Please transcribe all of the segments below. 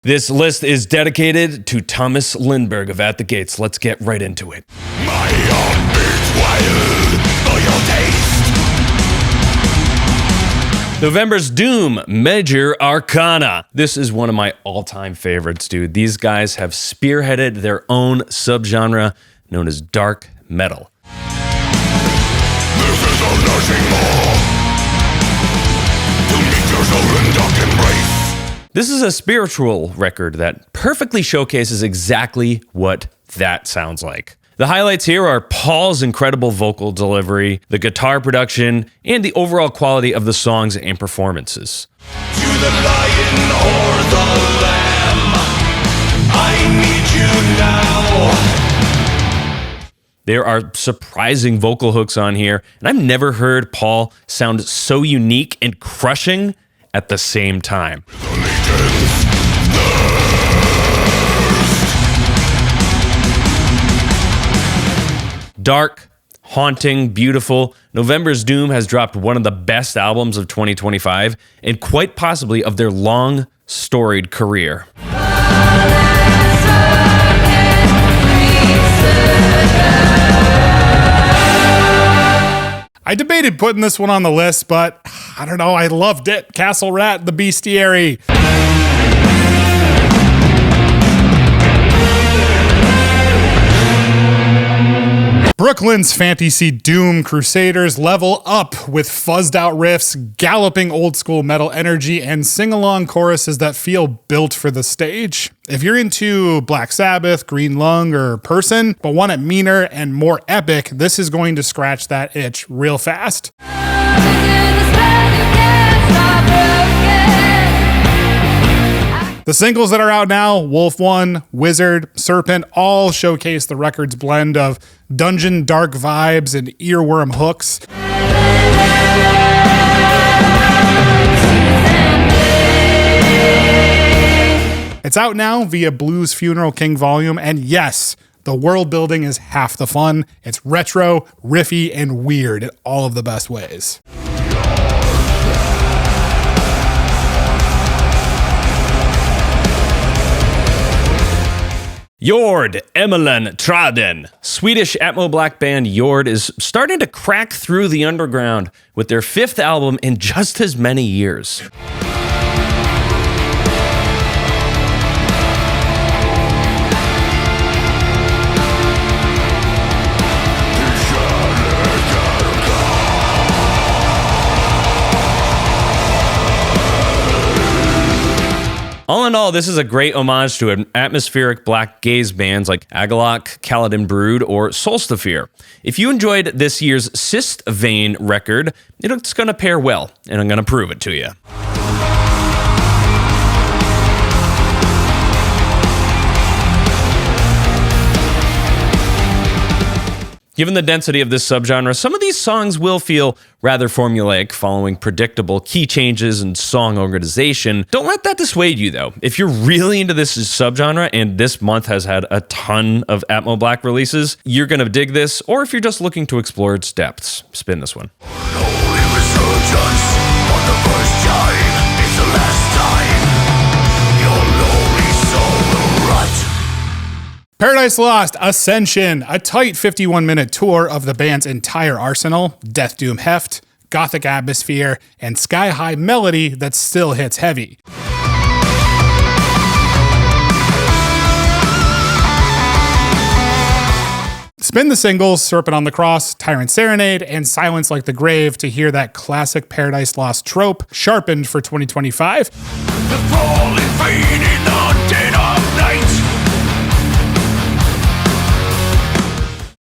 This list is dedicated to Thomas Lindberg of At the Gates. Let's get right into it. My heart beats wild for your taste. November's Doom, Major Arcana. This is one of my all-time favorites, dude. These guys have spearheaded their own subgenre known as dark metal. This is a nursing more to meet your soul in dark embrace. This is a spiritual record that perfectly showcases exactly what that sounds like. The highlights here are Paul's incredible vocal delivery, the guitar production, and the overall quality of the songs and performances. To the lion or the lamb, I need you now. There are surprising vocal hooks on here, and I've never heard Paul sound so unique and crushing at the same time. Dark, haunting, beautiful, November's Doom has dropped one of the best albums of 2025 and quite possibly of their long, storied career. I debated putting this one on the list, but I don't know, I loved it. Castle Rat, the Bestiary. Brooklyn's fantasy doom crusaders level up with fuzzed out riffs, galloping old school metal energy, and sing-along choruses that feel built for the stage. If you're into Black Sabbath, Green Lung, or Person, but want it meaner and more epic, this is going to scratch that itch real fast. The singles that are out now, Wolf One, Wizard, Serpent, all showcase the record's blend of dungeon dark vibes and earworm hooks. It's out now via Blues Funeral King Volume, and yes, the world building is half the fun. It's retro, riffy, and weird in all of the best ways. Jord, Traden. Swedish Atmo Black band Jord is starting to crack through the underground with their 5th album in just as many years. All in all, this is a great homage to atmospheric black gaze bands like Agalloch, Kaladin Brood, or Solstafir. If you enjoyed this year's Cyst Vein record, it's going to pair well, and I'm going to prove it to you. Given the density of this subgenre, some of these songs will feel rather formulaic, following predictable key changes and song organization. Don't let that dissuade you, though. If you're really into this subgenre, and this month has had a ton of Atmo Black releases, you're going to dig this, or if you're just looking to explore its depths, spin this one. Paradise Lost, Ascension, a tight 51-minute tour of the band's entire arsenal, death doom heft, gothic atmosphere, and sky-high melody that still hits heavy. Spin the singles, Serpent on the Cross, Tyrant Serenade, and Silence Like the Grave to hear that classic Paradise Lost trope sharpened for 2025. The falling fade in the dead of night.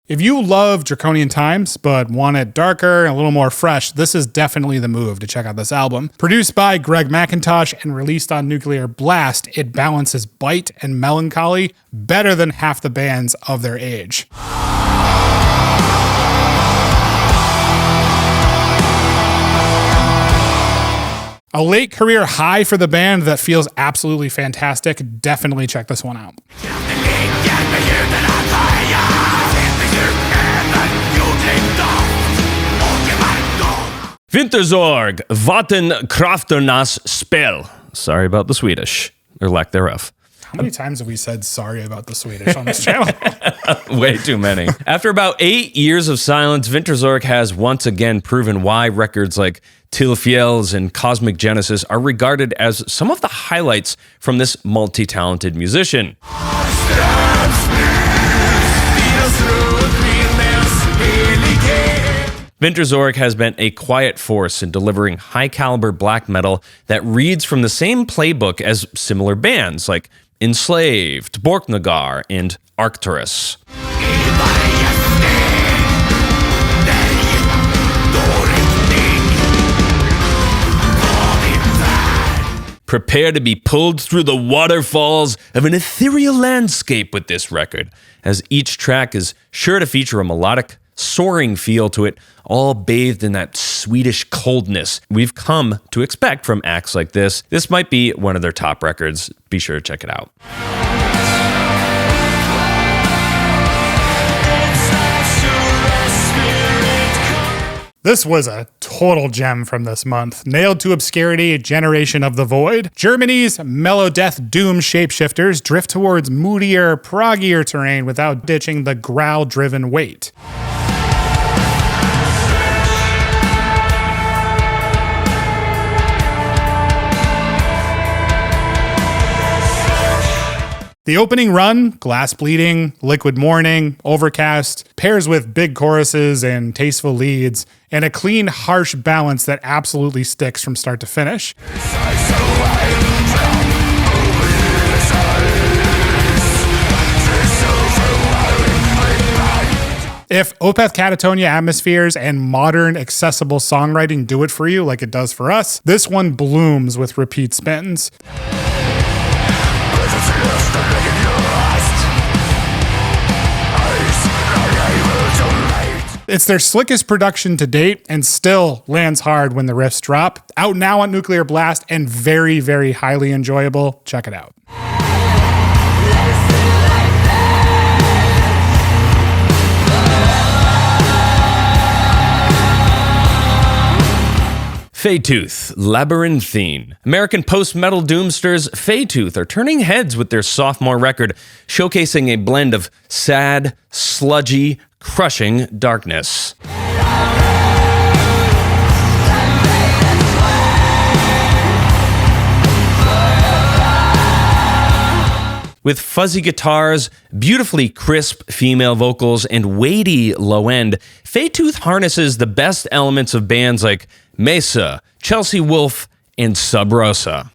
If you love Draconian Times, but want it darker and a little more fresh, this is definitely the move to check out this album. Produced by Greg McIntosh and released on Nuclear Blast, it balances bite and melancholy better than half the bands of their age. A late career high for the band that feels absolutely fantastic. Definitely check this one out. Vintersorg, Vattenkrafternas spel. Sorry about the Swedish. or lack thereof. How many times have we said sorry about the Swedish on this channel? Way too many. After about 8 years of silence, Vintersorg has once again proven why records like Till Fjälls and Cosmic Genesis are regarded as some of the highlights from this multi-talented musician. Vintersorg has been a quiet force in delivering high-caliber black metal that reads from the same playbook as similar bands like Enslaved, Borknagar, and Arcturus. Prepare to be pulled through the waterfalls of an ethereal landscape with this record, as each track is sure to feature a melodic, soaring feel to it, all bathed in that Swedish coldness we've come to expect from acts like this. This might be one of their top records. Be sure to check it out. This was a total gem from this month. Nailed to obscurity, Generation of the Void. Germany's Melodic-Death doom shapeshifters drift towards moodier, proggier terrain without ditching the growl-driven weight. The opening run, Glass Bleeding, Liquid Morning, Overcast, pairs with big choruses and tasteful leads, and a clean, harsh balance that absolutely sticks from start to finish. If Opeth Catatonia atmospheres and modern, accessible songwriting do it for you like it does for us, this one blooms with repeat spins. It's their slickest production to date and still lands hard when the riffs drop. Out now on Nuclear Blast and very, very highly enjoyable. Check it out. Feytooth, Labyrinthine. American post-metal doomsters Feytooth are turning heads with their sophomore record, showcasing a blend of sad, sludgy, crushing darkness. With fuzzy guitars, beautifully crisp female vocals, and weighty low end, Feytooth harnesses the best elements of bands like Mesa, Chelsea Wolfe, and Sub Rosa.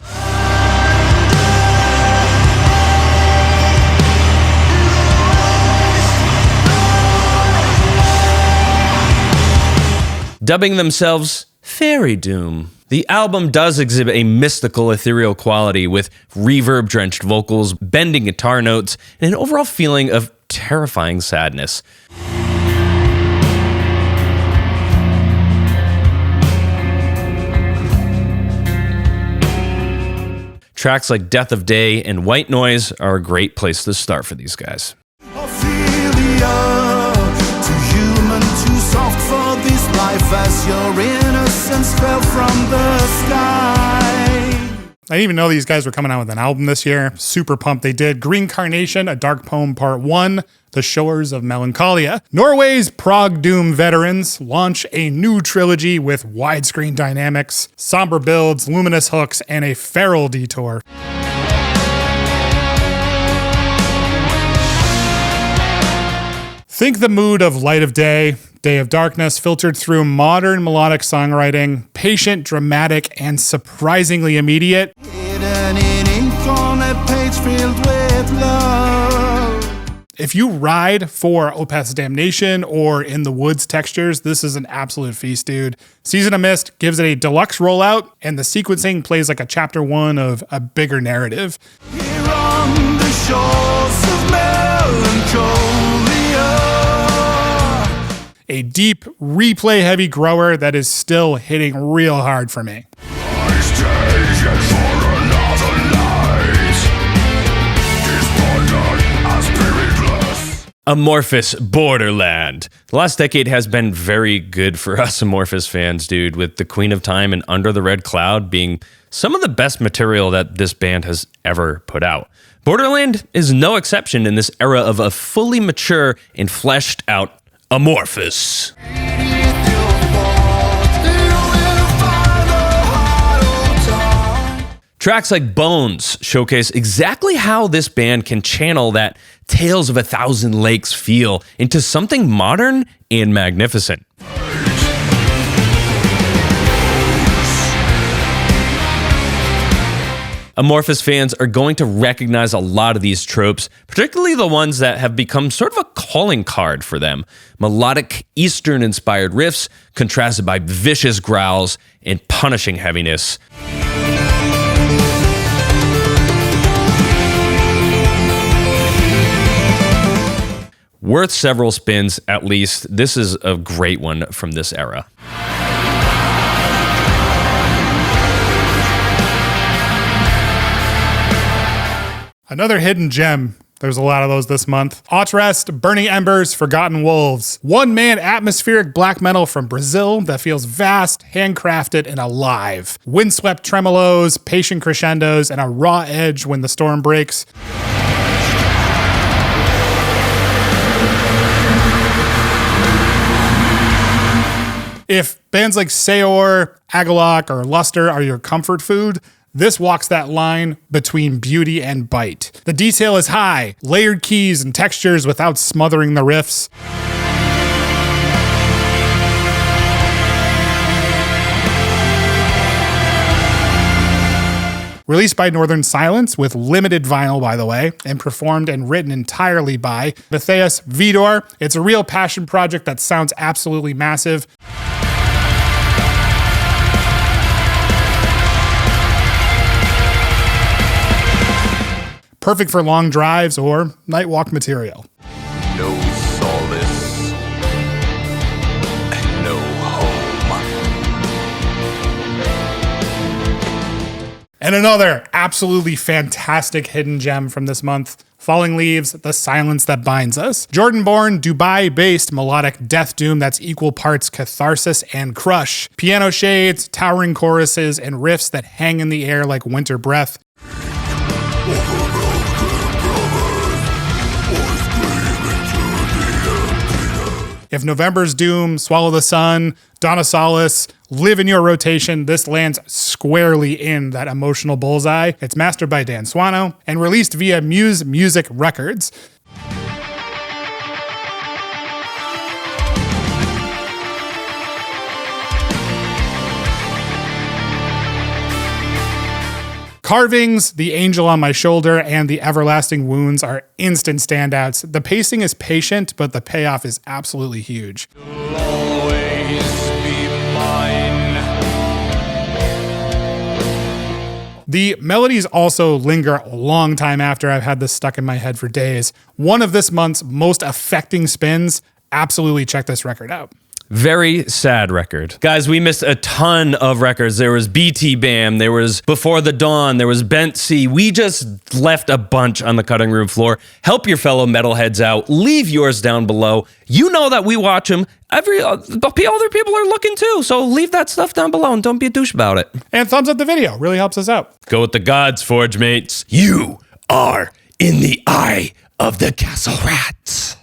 Dubbing themselves Fairy Doom. The album does exhibit a mystical, ethereal quality with reverb-drenched vocals, bending guitar notes, and an overall feeling of terrifying sadness. Tracks like Death of Day and White Noise are a great place to start for these guys. As your innocence fell from the sky. I didn't even know these guys were coming out with an album this year. Super pumped they did. Green Carnation, A Dark Poem Part 1, The Shores of Melancholia. Norway's prog doom veterans launch a new trilogy with widescreen dynamics, somber builds, luminous hooks, and a feral detour. Think the mood of Light of Day, Day of Darkness, filtered through modern melodic songwriting, patient, dramatic, and surprisingly immediate. Hidden in ink on a page filled with love. If you ride for Opeth's Damnation or In the Woods textures, this is an absolute feast, dude. Season of Mist gives it a deluxe rollout, and the sequencing plays like a chapter 1 of a bigger narrative. Here on the shores of melancholia. A deep, replay-heavy grower that is still hitting real hard for me. Amorphous Borderland. The last decade has been very good for us Amorphous fans, dude, with The Queen of Time and Under the Red Cloud being some of the best material that this band has ever put out. Borderland is no exception in this era of a fully mature and fleshed out Amorphous. Tracks like Bones showcase exactly how this band can channel that Tales of a Thousand Lakes feel into something modern and magnificent. Amorphous fans are going to recognize a lot of these tropes, particularly the ones that have become sort of a calling card for them. Melodic, Eastern-inspired riffs contrasted by vicious growls and punishing heaviness. Worth several spins, at least. This is a great one from this era. Another hidden gem. There's a lot of those this month. Outrest, Burning Embers, Forgotten Wolves. One-man atmospheric black metal from Brazil that feels vast, handcrafted, and alive. Windswept tremolos, patient crescendos, and a raw edge when the storm breaks. If bands like Seor, Agalok, or Luster are your comfort food, this walks that line between beauty and bite. The detail is high, layered keys and textures without smothering the riffs. Released by Northern Silence with limited vinyl, by the way, and performed and written entirely by Matthias Vidor. It's a real passion project that sounds absolutely massive. Perfect for long drives or night walk material. No solace and no home. And another absolutely fantastic hidden gem from this month. Falling Leaves, The Silence That Binds Us. Jordan-born, Dubai-based melodic death doom that's equal parts catharsis and crush. Piano shades, towering choruses, and riffs that hang in the air like winter breath. If November's Doom, Swallow the Sun, Dawn of Solace live in your rotation, this lands squarely in that emotional bullseye. It's mastered by Dan Swano and released via Muse Music Records. Carvings, The Angel on My Shoulder, and The Everlasting Wounds are instant standouts. The pacing is patient, but the payoff is absolutely huge. You'll always be mine. The melodies also linger a long time after I've had this stuck in my head for days. One of this month's most affecting spins. Absolutely check this record out. Very sad record. Guys, we missed a ton of records. There was BT Bam, there was Before the Dawn, there was Bent Sea. We just left a bunch on the cutting room floor. Help your fellow metalheads out. Leave yours down below. You know that we watch them. Other people are looking too, so leave that stuff down below and don't be a douche about it. And thumbs up the video. Really helps us out. Go with the gods, Forgemates. You are in the eye of the castle rats.